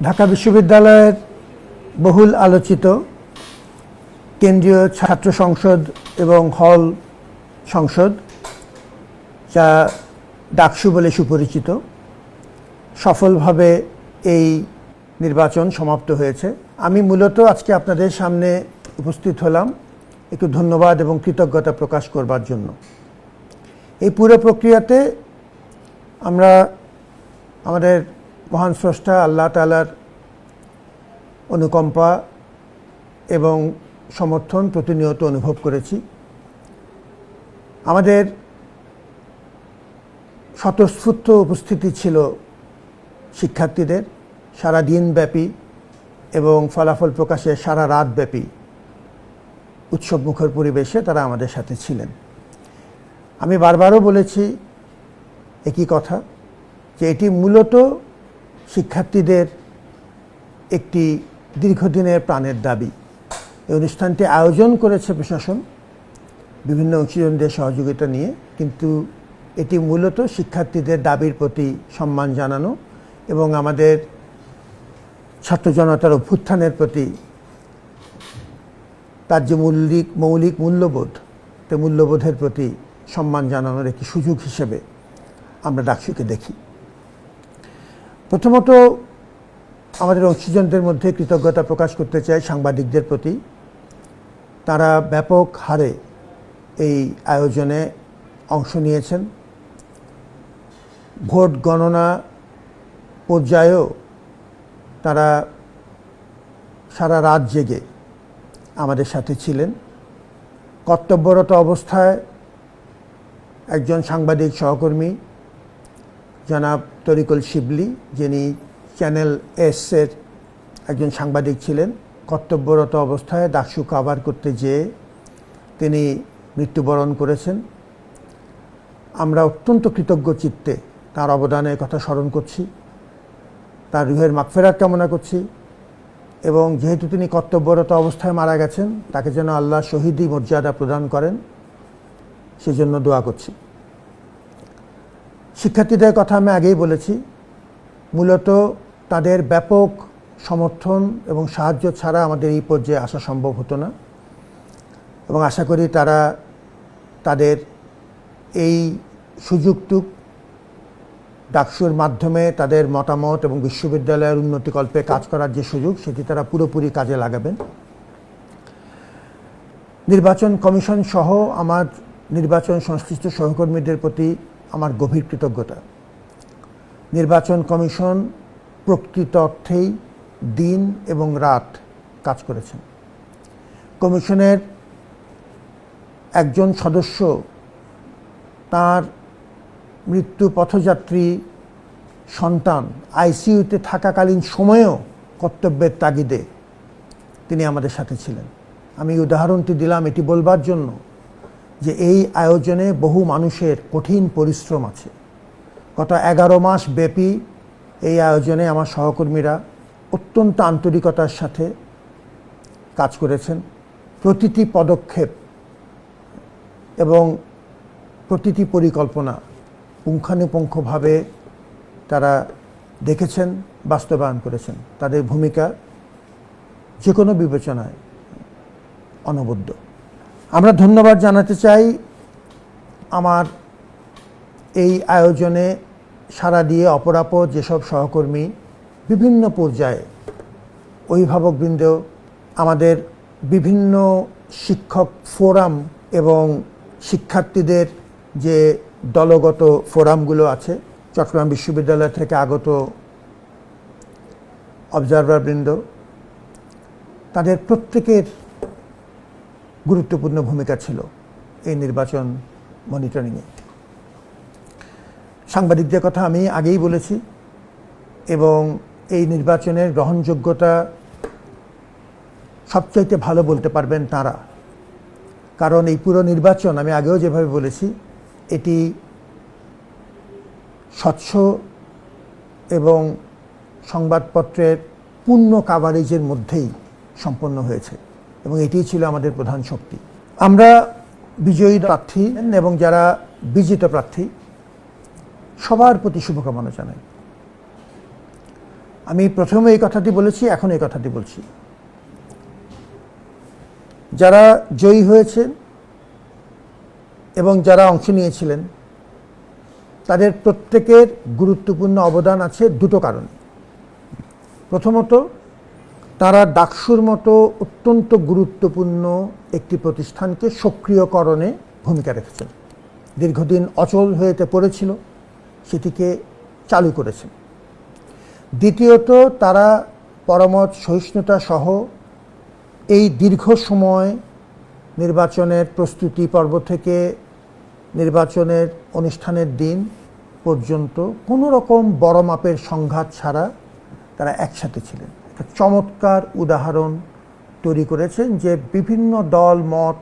ঢাকা বিশ্ববিদ্যালয়ের বহুল আলোচিত কেন্দ্রীয় ছাত্র সংসদ এবং হল সংসদ, যা ডাকসু বলে সুপরিচিত, সফলভাবে এই নির্বাচন সমাপ্ত হয়েছে। আমি মূলত আজকে আপনাদের সামনে উপস্থিত হলাম একটু ধন্যবাদ এবং কৃতজ্ঞতা প্রকাশ করবার জন্য। এই পুরো প্রক্রিয়াতে আমরা আমাদের মহান স্রষ্টা আল্লাহ তাআলার অনুকম্পা এবং সমর্থন প্রতিনিয়ত অনুভব করেছি। আমাদের স্বতঃস্ফূর্ত উপস্থিতি ছিল শিক্ষার্থীদের, সারা দিনব্যাপী এবং ফলাফল প্রকাশে সারা রাতব্যাপী উৎসবমুখর পরিবেশে তারা আমাদের সাথে ছিলেন। আমি বারবারও বলেছি একই কথা, যে এটি মূলত শিক্ষার্থীদের একটি দীর্ঘদিনের প্রাণের দাবি। এই অনুষ্ঠানটি আয়োজন করেছে প্রশাসন বিভিন্ন অংশীজনদের সহযোগিতা নিয়ে, কিন্তু এটি মূলত শিক্ষার্থীদের দাবির প্রতি সম্মান জানানো এবং আমাদের ছাত্র জনতার অভ্যুত্থানের প্রতি তার যে মৌলিক মূল্যবোধ, তে মূল্যবোধের প্রতি সম্মান জানানোর একটি সুযোগ হিসেবে আমরা ডাকসুকে দেখি। প্রথমত আমাদের অংশীজনদের মধ্যে কৃতজ্ঞতা প্রকাশ করতে চাই সাংবাদিকদের প্রতি। তারা ব্যাপক হারে এই আয়োজনে অংশ নিয়েছেন। ভোট গণনা পর্যায়েও তারা সারা রাত জেগে আমাদের সাথে ছিলেন। কর্তব্যরত অবস্থায় একজন সাংবাদিক সহকর্মী জনাব তরিকুল শিবলি, যিনি চ্যানেল এস-এর একজন সাংবাদিক ছিলেন, কর্তব্যরত অবস্থায় ডাকসু কভার করতে যেয়ে তিনি মৃত্যুবরণ করেছেন। আমরা অত্যন্ত কৃতজ্ঞ চিত্তে তার অবদানের কথা স্মরণ করছি, তার রুহের মাগফিরাত কামনা করছি এবং যেহেতু তিনি কর্তব্যরত অবস্থায় মারা গেছেন, তাকে যেন আল্লাহ শহীদি মর্যাদা প্রদান করেন সেজন্য দোয়া করছি। শিক্ষার্থীদের কথা আমি আগেই বলেছি, মূলত তাদের ব্যাপক সমর্থন এবং সাহায্য ছাড়া আমাদের এই পর্যায়ে আসা সম্ভব হতো না এবং আশা করি তারা তাদের এই সুযোগটুক ডাকসুর মাধ্যমে তাদের মতামত এবং বিশ্ববিদ্যালয়ের উন্নতিকল্পে কাজ করার যে সুযোগ, সেটি তারা পুরোপুরি কাজে লাগাবেন। নির্বাচন কমিশন সহ আমার নির্বাচন সংশ্লিষ্ট সহকর্মীদের প্রতি আমার গভীর কৃতজ্ঞতা। নির্বাচন কমিশন প্রকৃত অর্থেই দিন এবং রাত কাজ করেছেন। কমিশনের একজন সদস্য তার মৃত্যু পথযাত্রী সন্তান আইসিইউতে থাকাকালীন সময়েও কর্তব্যের তাগিদে তিনি আমাদের সাথে ছিলেন। আমি উদাহরণটি দিলাম এটি বলবার জন্য যে এই আয়োজনে বহু মানুষের কঠিন পরিশ্রম আছে। গত 11 মাস ব্যাপী এই আয়োজনে আমার সহকর্মীরা অত্যন্ত আন্তরিকতার সাথে কাজ করেছেন। প্রতিটি পদক্ষেপ এবং প্রতিটি পরিকল্পনা পুঙ্খানুপুঙ্খভাবে তারা দেখেছেন, বাস্তবায়ন করেছেন। তাদের ভূমিকা যে কোনো বিবেচনায় অনবদ্য। আমরা ধন্যবাদ জানাতে চাই আমার এই আয়োজনে সাড়া দিয়ে অপরাপর যেসব সহকর্মী বিভিন্ন পর্যায়ে, অভিভাবকবৃন্দ, আমাদের বিভিন্ন শিক্ষক ফোরাম এবং শিক্ষার্থীদের যে দলগত ফোরামগুলো আছে, চট্টগ্রাম বিশ্ববিদ্যালয় থেকে আগত অবজারভারবৃন্দ, তাদের প্রত্যেকের গুরুত্বপূর্ণ ভূমিকা ছিল এই নির্বাচন মনিটরিংয়ে। সাংবাদিকদের কথা আমি আগেই বলেছি এবং এই নির্বাচনের গ্রহণযোগ্যতা সবচাইতে ভালো বলতে পারবেন তারা, কারণ এই পুরো নির্বাচন, আমি আগেও যেভাবে বলেছি, এটি স্বচ্ছ এবং সংবাদপত্রের পূর্ণ কাভারেজের মধ্যেই সম্পন্ন হয়েছে এবং এটিই ছিল আমাদের প্রধান শক্তি। আমরা বিজয়ী প্রার্থী এবং যারা বিজিত প্রার্থী সবার প্রতি শুভকামনা জানাই। আমি প্রথমে এই কথাটি বলেছি, এখন এই কথাটি বলছি। যারা জয়ী হয়েছেন এবং যারা অংশ নিয়েছিলেন তাদের প্রত্যেকের গুরুত্বপূর্ণ অবদান আছে দুটো কারণে। প্রথমত, তারা ডাকসুর মতো অত্যন্ত গুরুত্বপূর্ণ একটি প্রতিষ্ঠানকে সক্রিয়করণে ভূমিকা রেখেছেন। দীর্ঘদিন অচল হয়ে পড়েছিল, সেটিকে চালু করেছেন। দ্বিতীয়ত, তারা পরমত সহিষ্ণুতা সহ এই দীর্ঘ সময় নির্বাচনের প্রস্তুতি পর্ব থেকে নির্বাচনের অনুষ্ঠানের দিন পর্যন্ত কোনো রকম বড় মাপের সংঘাত ছাড়া তারা একসাথে ছিলেন। একটা চমৎকার উদাহরণ তৈরি করেছেন যে বিভিন্ন দল মত,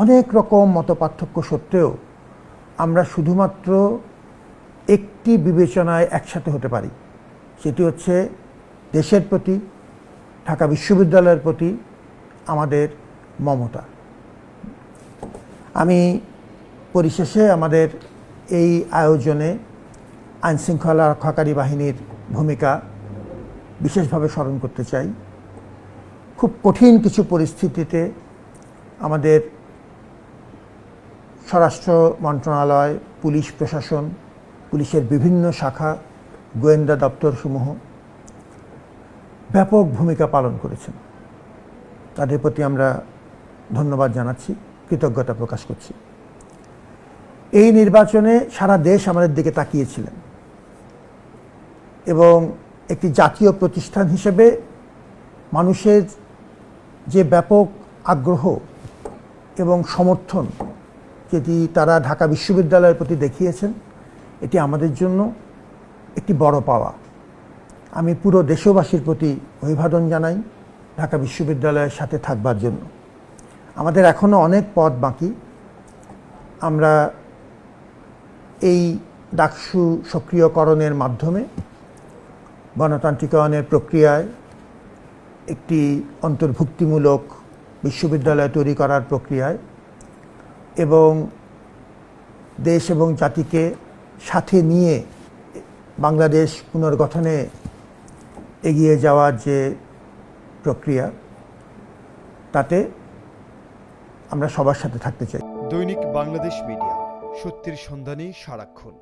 অনেক রকম মতপার্থক্য সত্ত্বেও আমরা শুধুমাত্র একটি বিবেচনায় একসাথে হতে পারি, সেটি হচ্ছে দেশের প্রতি, ঢাকা বিশ্ববিদ্যালয়ের প্রতি আমাদের মমতা। আমি পরিশেষে আমাদের এই আয়োজনে আইনশৃঙ্খলা রক্ষাকারী বাহিনীর ভূমিকা বিশেষভাবে স্মরণ করতে চাই। খুব কঠিন কিছু পরিস্থিতিতে আমাদের স্বরাষ্ট্র মন্ত্রণালয়, পুলিশ প্রশাসন, পুলিশের বিভিন্ন শাখা, গোয়েন্দা দপ্তরসমূহ ব্যাপক ভূমিকা পালন করেছেন। তাদের প্রতি আমরা ধন্যবাদ জানাচ্ছি, কৃতজ্ঞতা প্রকাশ করছি। এই নির্বাচনে সারা দেশ আমাদের দিকে তাকিয়েছিলেন এবং একটি জাতীয় প্রতিষ্ঠান হিসেবে মানুষের যে ব্যাপক আগ্রহ এবং সমর্থন যেটি তারা ঢাকা বিশ্ববিদ্যালয়ের প্রতি দেখিয়েছেন, এটি আমাদের জন্য একটি বড় পাওয়া। আমি পুরো দেশবাসীর প্রতি অভিবাদন জানাই ঢাকা বিশ্ববিদ্যালয়ের সাথে থাকবার জন্য। আমাদের এখনও অনেক পথ বাকি। আমরা এই ডাকসু সক্রিয়করণের মাধ্যমে গণতান্ত্রিকায়নের প্রক্রিয়ায় একটি অন্তর্ভুক্তিমূলক বিশ্ববিদ্যালয় তৈরি করার প্রক্রিয়ায় এবং দেশ এবং জাতিকে সাথে নিয়ে বাংলাদেশ পুনর্গঠনে এগিয়ে যাওয়ার যে প্রক্রিয়া, তাতে আমরা সবার সাথে থাকতে চাই। দৈনিক বাংলাদেশ মিডিয়া, সত্যের সন্ধানে সারাক্ষণ।